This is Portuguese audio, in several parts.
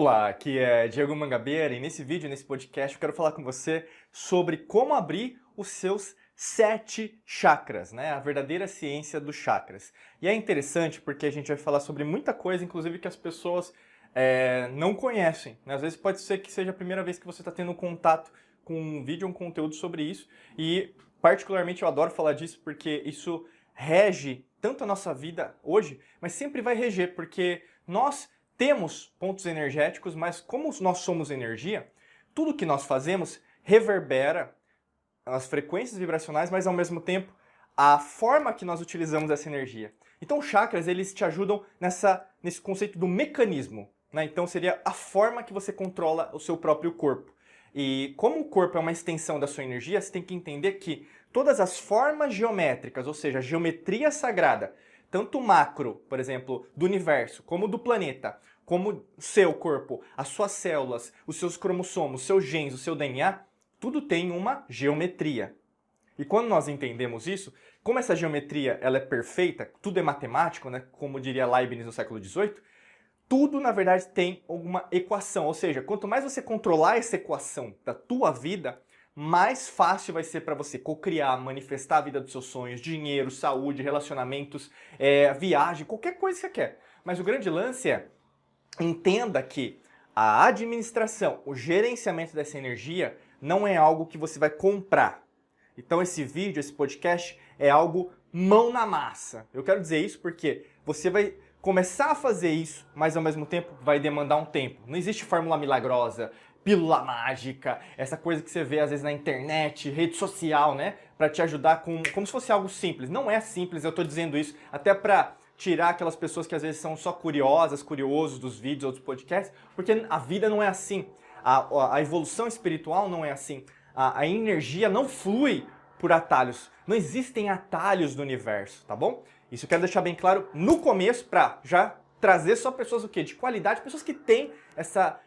Olá, aqui é Diego Mangabeira e nesse vídeo, nesse podcast, eu quero falar com você sobre como abrir os seus 7 chakras, né? A verdadeira ciência dos chakras. E é interessante porque a gente vai falar sobre muita coisa, inclusive que as pessoas não conhecem, né? Às vezes pode ser que seja a primeira vez que você está tendo contato com um vídeo, um conteúdo sobre isso. E particularmente eu adoro falar disso porque isso rege tanto a nossa vida hoje, mas sempre vai reger, porque nós temos pontos energéticos, mas como nós somos energia, tudo que nós fazemos reverbera as frequências vibracionais, mas ao mesmo tempo a forma que nós utilizamos essa energia. Então os chakras, eles te ajudam nesse conceito do mecanismo, né? Então seria a forma que você controla o seu próprio corpo. E como o corpo é uma extensão da sua energia, você tem que entender que todas as formas geométricas, ou seja, a geometria sagrada, tanto macro, por exemplo, do universo, como do planeta, como o seu corpo, as suas células, os seus cromossomos, os seus genes, o seu DNA, tudo tem uma geometria. E quando nós entendemos isso, como essa geometria ela é perfeita, tudo é matemático, né? Como diria Leibniz no século XVIII, tudo, na verdade, tem alguma equação. Ou seja, quanto mais você controlar essa equação da tua vida, mais fácil vai ser para você cocriar, manifestar a vida dos seus sonhos, dinheiro, saúde, relacionamentos, viagem, qualquer coisa que você quer. Mas o grande lance é, entenda que a administração, o gerenciamento dessa energia não é algo que você vai comprar. Então esse vídeo, esse podcast é algo mão na massa. Eu quero dizer isso porque você vai começar a fazer isso, mas ao mesmo tempo vai demandar um tempo. Não existe fórmula milagrosa, pílula mágica, essa coisa que você vê às vezes na internet, rede social, né? Pra te ajudar como se fosse algo simples. Não é simples, eu tô dizendo isso até pra tirar aquelas pessoas que às vezes são só curiosas, curiosos dos vídeos ou dos podcasts, porque a vida não é assim. A evolução espiritual não é assim. A energia não flui por atalhos. Não existem atalhos no universo, tá bom? Isso eu quero deixar bem claro no começo pra já trazer só pessoas o quê? De qualidade, pessoas que têm essa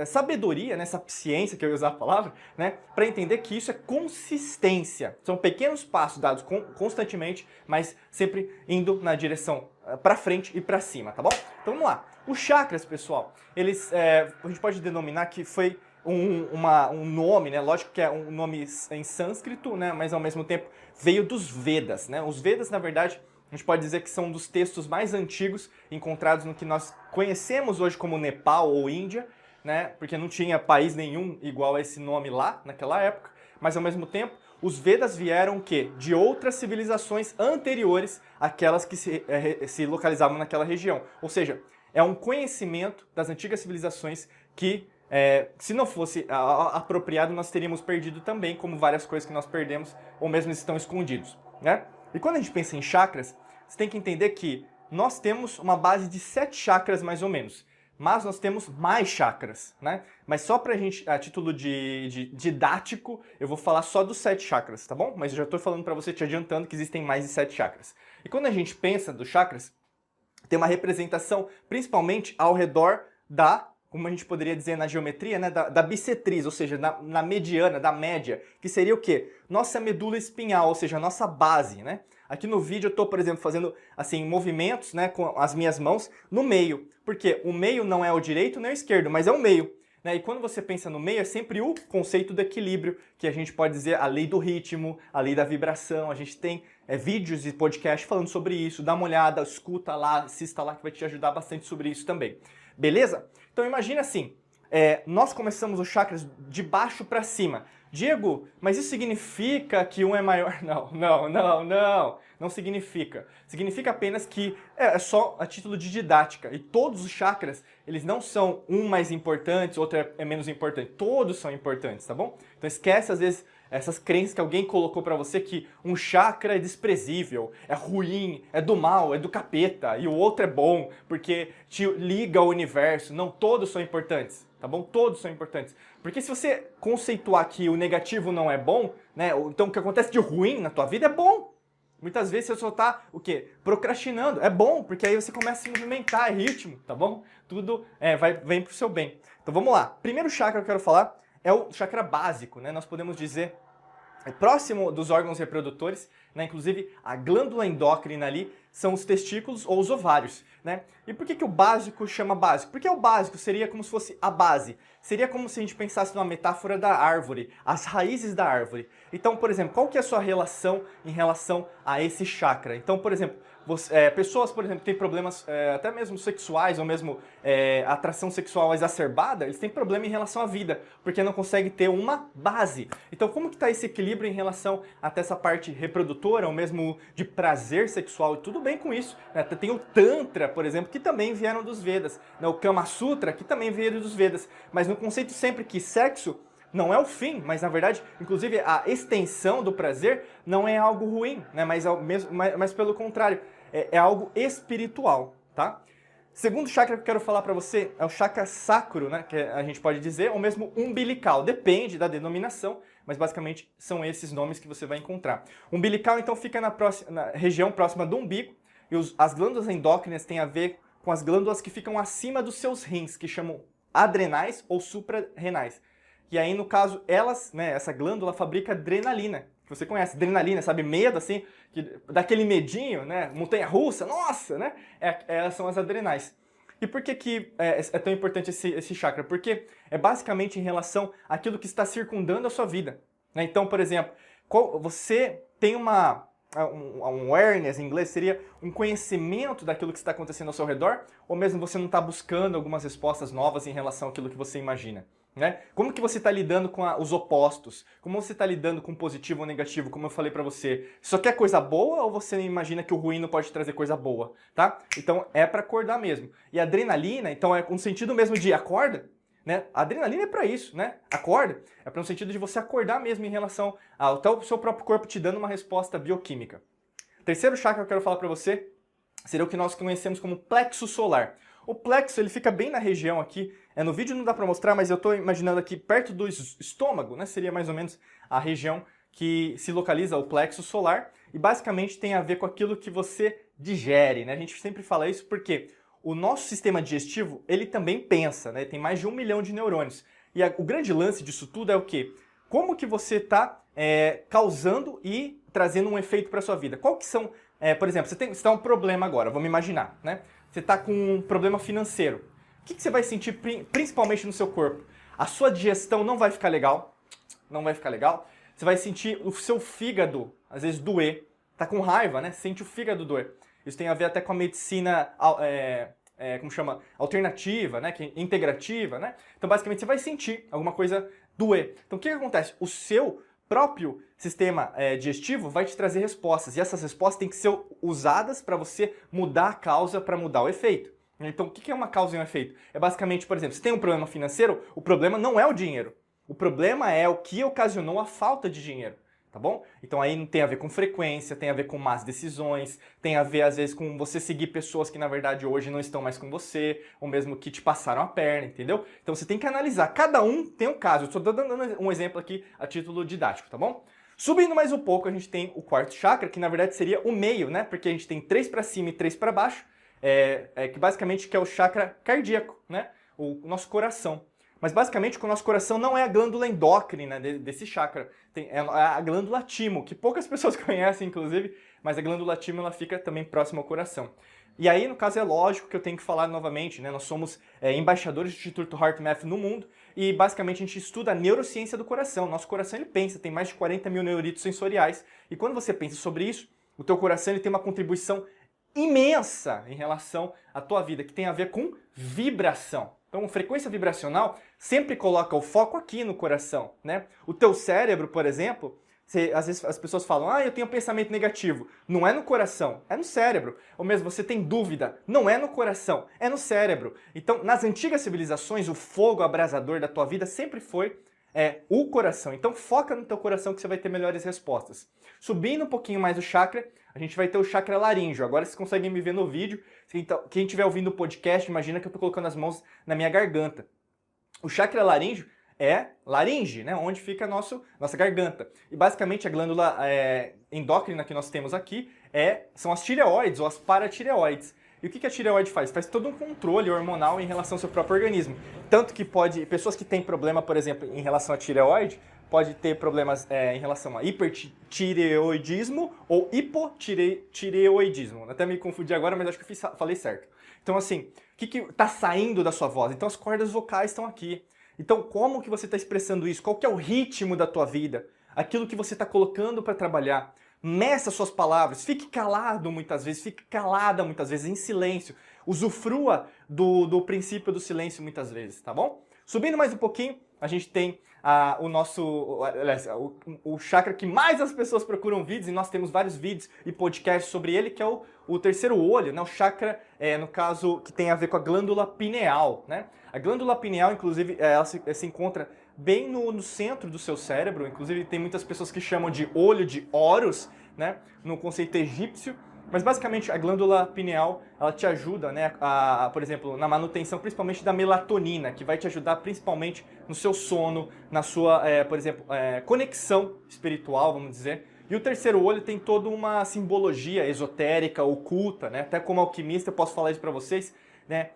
sabedoria, né, essa ciência, que eu ia usar a palavra, né, para entender que isso é consistência. São pequenos passos dados constantemente, mas sempre indo na direção para frente e para cima, tá bom? Então vamos lá. Os chakras, pessoal, eles, a gente pode denominar que foi um nome, né? Lógico que é um nome em sânscrito, né? Mas ao mesmo tempo veio dos Vedas, né? Os Vedas, na verdade, a gente pode dizer que são um dos textos mais antigos encontrados no que nós conhecemos hoje como Nepal ou Índia, né? Porque não tinha país nenhum igual a esse nome lá, naquela época. Mas ao mesmo tempo, os Vedas vieram o quê? De outras civilizações anteriores àquelas que se localizavam naquela região. Ou seja, é um conhecimento das antigas civilizações que, se não fosse apropriado, nós teríamos perdido também, como várias coisas que nós perdemos, ou mesmo estão escondidos, né? E quando a gente pensa em chakras, você tem que entender que nós temos uma base de 7 chakras mais ou menos. Mas nós temos mais chakras, né? Mas só pra gente, a título de didático, eu vou falar só dos 7 chakras, tá bom? Mas eu já tô falando pra você, te adiantando, que existem mais de 7 chakras. E quando a gente pensa dos chakras, tem uma representação principalmente ao redor como a gente poderia dizer na geometria, né, da bissetriz, ou seja, na mediana, da média, que seria o quê? Nossa medula espinhal, ou seja, a nossa base, né? Aqui no vídeo eu estou, por exemplo, fazendo assim movimentos, né, com as minhas mãos no meio, porque o meio não é o direito nem o esquerdo, mas é o meio, né? E quando você pensa no meio é sempre o conceito do equilíbrio, que a gente pode dizer a lei do ritmo, a lei da vibração. A gente tem vídeos e podcast falando sobre isso, dá uma olhada, escuta lá, assista lá que vai te ajudar bastante sobre isso também. Beleza? Então imagina assim, nós começamos os chakras de baixo para cima. Diego, mas isso significa que um é maior? Não significa. Significa apenas que é só a título de didática. E todos os chakras, eles não são um mais importante, outro é menos importante. Todos são importantes, tá bom? Então esquece às vezes essas crenças que alguém colocou pra você que um chakra é desprezível, é ruim, é do mal, é do capeta, e o outro é bom porque te liga ao universo. Não, todos são importantes, tá bom? Todos são importantes. Porque se você conceituar que o negativo não é bom, né? Então o que acontece de ruim na tua vida é bom. Muitas vezes você só tá, o quê? Procrastinando. É bom, porque aí você começa a se movimentar, é ritmo, tá bom? Tudo vem pro seu bem. Então vamos lá. Primeiro chakra que eu quero falar é o chakra básico, né? Nós podemos dizer próximo dos órgãos reprodutores, né? Inclusive a glândula endócrina ali são os testículos ou os ovários, né? E por que o básico chama básico? Porque o básico seria como se fosse a base. Seria como se a gente pensasse numa metáfora da árvore, as raízes da árvore. Então, por exemplo, qual que é a sua relação em relação a esse chakra? Então, por exemplo, pessoas, por exemplo, que têm problemas até mesmo sexuais ou mesmo atração sexual exacerbada, eles têm problema em relação à vida, porque não conseguem ter uma base. Então, como que está esse equilíbrio em relação até essa parte reprodutora ou mesmo de prazer sexual? E tudo bem com isso, né? Tem o Tantra, por exemplo, que também vieram dos Vedas, né? O Kama Sutra, que também veio dos Vedas, mas no conceito sempre que sexo não é o fim, mas na verdade, inclusive a extensão do prazer não é algo ruim, né? Mas pelo contrário, é algo espiritual, tá? Segundo chakra que eu quero falar para você é o chakra sacro, né? Que a gente pode dizer, ou mesmo umbilical, depende da denominação, mas basicamente são esses nomes que você vai encontrar. Umbilical então fica na região próxima do umbigo, e as glândulas endócrinas têm a ver com as glândulas que ficam acima dos seus rins, que chamam adrenais ou suprarrenais. E aí, no caso, elas, né, essa glândula fabrica adrenalina, que você conhece. Adrenalina, sabe? Medo, assim, daquele medinho, né? Montanha-russa, nossa, né? Elas são as adrenais. E por que é tão importante esse chakra? Porque é basicamente em relação àquilo que está circundando a sua vida, né? Então, por exemplo, você tem um awareness, em inglês, seria um conhecimento daquilo que está acontecendo ao seu redor, ou mesmo você não está buscando algumas respostas novas em relação àquilo que você imagina, né? Como que você está lidando com os opostos? Como você está lidando com positivo ou negativo? Como eu falei para você, só quer coisa boa ou você imagina que o ruim não pode trazer coisa boa, tá? Então é para acordar mesmo. E a adrenalina, então é com o sentido mesmo de acorda, né? A adrenalina é para isso, né? Acorda, é para um sentido de você acordar mesmo em relação ao seu próprio corpo te dando uma resposta bioquímica. Terceiro chakra que eu quero falar para você seria o que nós conhecemos como plexo solar. O plexo, ele fica bem na região aqui, no vídeo não dá para mostrar, mas eu estou imaginando aqui perto do estômago, né? Seria mais ou menos a região que se localiza o plexo solar e basicamente tem a ver com aquilo que você digere, né? A gente sempre fala isso porque o nosso sistema digestivo, ele também pensa, né? Tem mais de 1 milhão de neurônios. E o grande lance disso tudo é o quê? Como que você está causando e trazendo um efeito para a sua vida? Qual que são, por exemplo, você está um problema agora, vamos imaginar, né? Você está com um problema financeiro. O que você vai sentir principalmente no seu corpo? A sua digestão não vai ficar legal, não vai ficar legal. Você vai sentir o seu fígado, às vezes, doer. Tá com raiva, né? Sente o fígado doer. Isso tem a ver até com a medicina, como chama? Alternativa, né? Que é integrativa, né? Então, basicamente, você vai sentir alguma coisa doer. Então, o que acontece? O seu próprio sistema digestivo vai te trazer respostas. E essas respostas têm que ser usadas para você mudar a causa, para mudar o efeito. Então, o que é uma causa e um efeito? É basicamente, por exemplo, se tem um problema financeiro, o problema não é o dinheiro. O problema é o que ocasionou a falta de dinheiro, tá bom? Então aí não tem a ver com frequência, tem a ver com más decisões, tem a ver às vezes com você seguir pessoas que na verdade hoje não estão mais com você, ou mesmo que te passaram a perna, entendeu? Então você tem que analisar, cada um tem um caso. Eu estou dando um exemplo aqui a título didático, tá bom? Subindo mais um pouco, a gente tem o quarto chakra, que na verdade seria o meio, né? Porque a gente tem 3 para cima e 3 para baixo, que basicamente que é o chakra cardíaco, né? O nosso coração. Mas basicamente o nosso coração não é a glândula endócrina desse chakra, é a glândula timo, que poucas pessoas conhecem inclusive, mas a glândula timo ela fica também próxima ao coração. E aí, no caso, é lógico que eu tenho que falar novamente, né? Nós somos embaixadores do Instituto HeartMath no mundo e basicamente a gente estuda a neurociência do coração. Nosso coração ele pensa, tem mais de 40 mil neuritos sensoriais e quando você pensa sobre isso, o teu coração ele tem uma contribuição imensa em relação à tua vida, que tem a ver com vibração. Então, frequência vibracional sempre coloca o foco aqui no coração, né? O teu cérebro, por exemplo, às vezes as pessoas falam, eu tenho um pensamento negativo. Não é no coração, é no cérebro. Ou mesmo, você tem dúvida, não é no coração, é no cérebro. Então, nas antigas civilizações, o fogo abrasador da tua vida sempre foi o coração. Então, foca no teu coração que você vai ter melhores respostas. Subindo um pouquinho mais o chakra, a gente vai ter o chakra laríngeo. Agora vocês conseguem me ver no vídeo. Então, quem estiver ouvindo o podcast, imagina que eu estou colocando as mãos na minha garganta. O chakra laríngeo é laringe, né? Onde fica a nossa garganta. E basicamente a glândula endócrina que nós temos aqui são as tireoides ou as paratireoides. E o que a tireoide faz? Faz todo um controle hormonal em relação ao seu próprio organismo. Tanto que pessoas que têm problema, por exemplo, em relação à tireoide, pode ter problemas em relação a hipertireoidismo ou hipotireoidismo. Até me confundi agora, mas acho que eu falei certo. Então, assim, o que está saindo da sua voz? Então, as cordas vocais estão aqui. Então, como que você está expressando isso? Qual que é o ritmo da tua vida? Aquilo que você está colocando para trabalhar. Meça suas palavras, fique calado muitas vezes, fique calada muitas vezes, em silêncio. Usufrua do princípio do silêncio muitas vezes, tá bom? Subindo mais um pouquinho, a gente tem o chakra que mais as pessoas procuram vídeos, e nós temos vários vídeos e podcasts sobre ele, que é o terceiro olho, né? O chakra, no caso, que tem a ver com a glândula pineal, né? A glândula pineal, inclusive, ela se encontra bem no centro do seu cérebro. Inclusive, tem muitas pessoas que chamam de olho de Horus, né? No conceito egípcio. Mas, basicamente, a glândula pineal, ela te ajuda, né? Por exemplo, na manutenção, principalmente da melatonina, que vai te ajudar principalmente no seu sono, na sua, por exemplo, conexão espiritual, vamos dizer. E o terceiro olho tem toda uma simbologia esotérica, oculta, né? Até como alquimista, eu posso falar isso para vocês, né?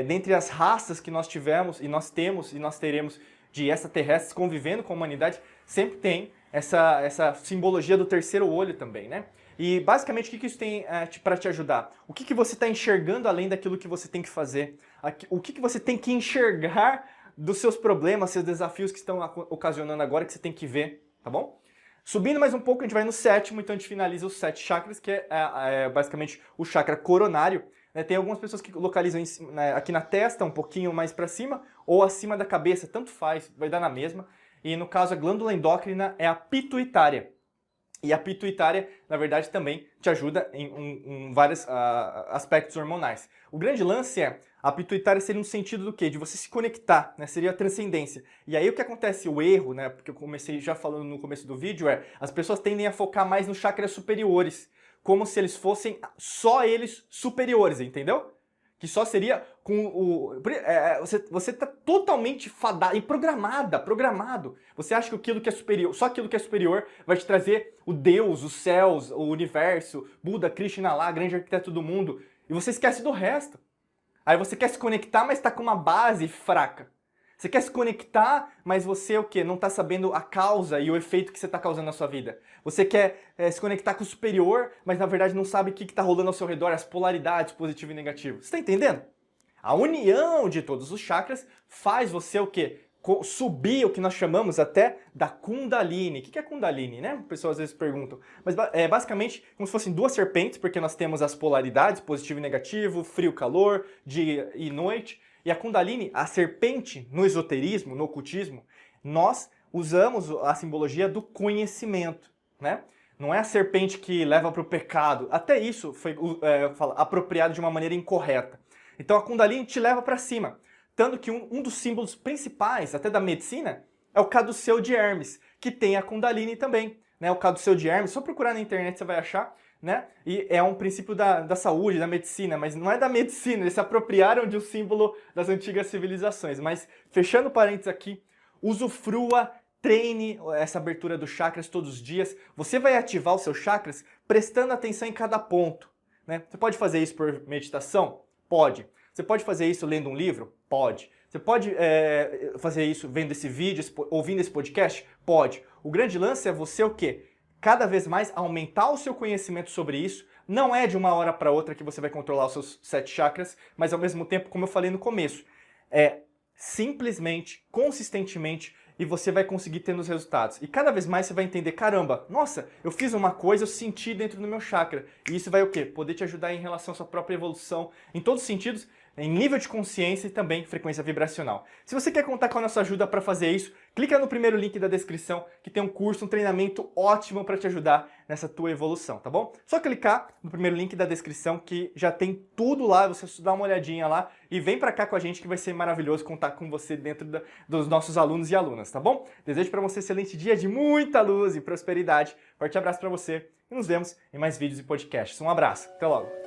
Dentre as raças que nós tivemos, e nós temos, e nós teremos de extraterrestres convivendo com a humanidade, sempre tem essa simbologia do terceiro olho também, né? E basicamente o que isso tem para te ajudar? O que você está enxergando além daquilo que você tem que fazer? O que você tem que enxergar dos seus problemas, seus desafios que estão ocasionando agora, que você tem que ver, tá bom? Subindo mais um pouco, a gente vai no sétimo, então a gente finaliza os 7 chakras, que é basicamente o chakra coronário. Tem algumas pessoas que localizam aqui na testa, um pouquinho mais para cima, ou acima da cabeça, tanto faz, vai dar na mesma. E no caso, a glândula endócrina é a pituitária. E a pituitária, na verdade, também te ajuda em vários aspectos hormonais. O grande lance a pituitária seria no sentido do quê? De você se conectar, né? Seria a transcendência. E aí o que acontece, o erro, né? Porque eu comecei já falando no começo do vídeo, as pessoas tendem a focar mais nos chakras superiores, como se eles fossem só eles superiores, entendeu? Que só seria com o... Você está totalmente fadado e programado. Você acha que aquilo que é superior, só aquilo que é superior vai te trazer o Deus, os céus, o universo, Buda, Krishna lá, grande arquiteto do mundo. E você esquece do resto. Aí você quer se conectar, mas está com uma base fraca. Você quer se conectar, mas você o quê? Não está sabendo a causa e o efeito que você está causando na sua vida. Você quer se conectar com o superior, mas na verdade não sabe o que está rolando ao seu redor, as polaridades, positivo e negativo. Você está entendendo? A união de todos os chakras faz você o quê? Subir o que nós chamamos até da Kundalini. O que é Kundalini, né? Pessoas às vezes perguntam. Mas é basicamente como se fossem duas serpentes, porque nós temos as polaridades, positivo e negativo, frio, calor, dia e noite. E a Kundalini, a serpente, no esoterismo, no ocultismo, nós usamos a simbologia do conhecimento, né? Não é a serpente que leva para o pecado. Até isso foi apropriado de uma maneira incorreta. Então a Kundalini te leva para cima. Tanto que um dos símbolos principais, até da medicina, é o caduceu de Hermes, que tem a Kundalini também. Né? O caduceu de Hermes, só procurar na internet você vai achar. Né? E é um princípio da saúde, da medicina, mas não é da medicina, eles se apropriaram de um símbolo das antigas civilizações. Mas, fechando parênteses aqui, usufrua, treine essa abertura dos chakras todos os dias. Você vai ativar os seus chakras prestando atenção em cada ponto. Né? Você pode fazer isso por meditação? Pode. Você pode fazer isso lendo um livro? Pode. Você pode fazer isso vendo esse vídeo, ouvindo esse podcast? Pode. O grande lance é você o quê? Cada vez mais aumentar o seu conhecimento sobre isso. Não é de uma hora para outra que você vai controlar os seus 7 chakras, mas ao mesmo tempo, como eu falei no começo, simplesmente, consistentemente, e você vai conseguir ter os resultados. E cada vez mais você vai entender, caramba, nossa, eu fiz uma coisa, eu senti dentro do meu chakra. E isso vai o quê? Poder te ajudar em relação à sua própria evolução, em todos os sentidos, em nível de consciência e também frequência vibracional. Se você quer contar com a nossa ajuda para fazer isso, clica no primeiro link da descrição, que tem um curso, um treinamento ótimo para te ajudar nessa tua evolução, tá bom? Só clicar no primeiro link da descrição que já tem tudo lá, você dá uma olhadinha lá e vem para cá com a gente que vai ser maravilhoso contar com você dentro dos nossos alunos e alunas, tá bom? Desejo para você um excelente dia de muita luz e prosperidade. Forte abraço para você e nos vemos em mais vídeos e podcasts. Um abraço, até logo!